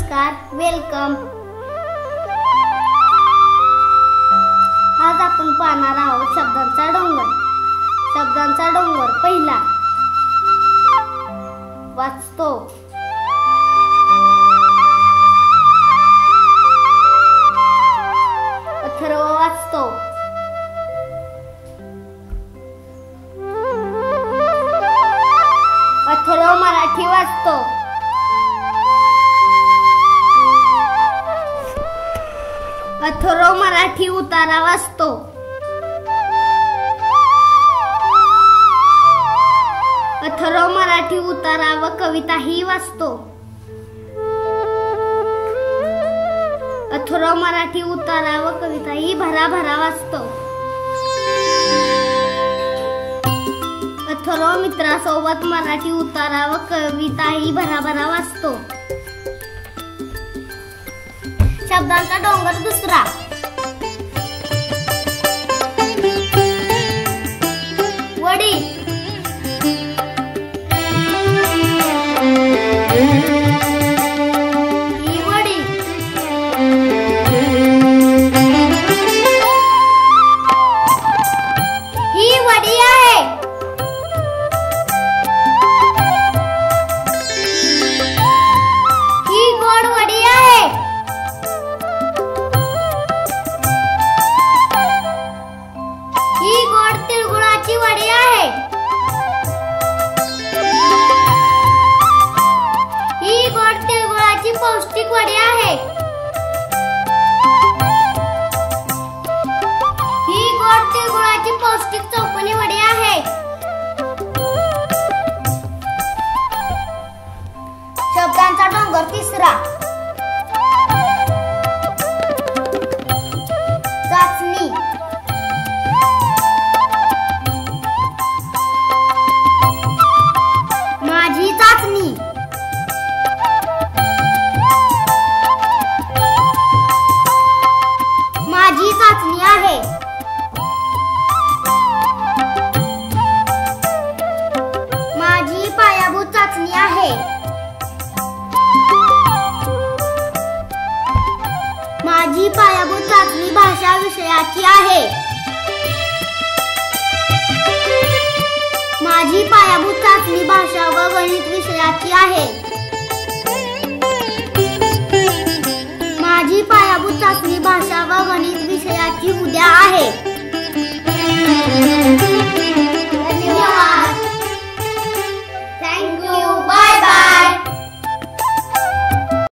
नमस्कार, वेलकम। आज आपण पाहणार आहोत शब्दांचा डोंगर। शब्दांचा डोंगर पहिला, वाचतो। अथर्व वाचतो। अथर्व मराठी वाचतो। अथर्व मराठी उतारा वाचतो। अथर्व मराठी उतारा व कविताही वाचतो। अथर्व मराठी उतारा व कविताही भराभरा वाचतो। अथर्व मित्रासोबत मराठी उतारा व कविताही भराभरा वाचतो। शब्दांचा डोंगर दुसरा, वडी। ही वडी। ही वडी आहे। ही गोड वडी आहे। ही गोड तिळगुळाची वडी आहे। ही गोड तिळगुळाची पौष्टिक वडी आहे। ही गोड तिळगुळाची पौष्टिक चौकोनी वडी आहे। शब्दांचा डोंगर तिसरा, चाचणी। माझी चाचणी। माझी चाचणी आहे। माझी पायाभूत चाचणी आहे। माझी पायाभूत चाचणी भाषा विषयाची आहे। माझी पायाभूत चाचणी भाषा व गणित विषयाची आहे। माझी पायाभूत चाचणी भाषा व गणित विषयाची उद्या आहे।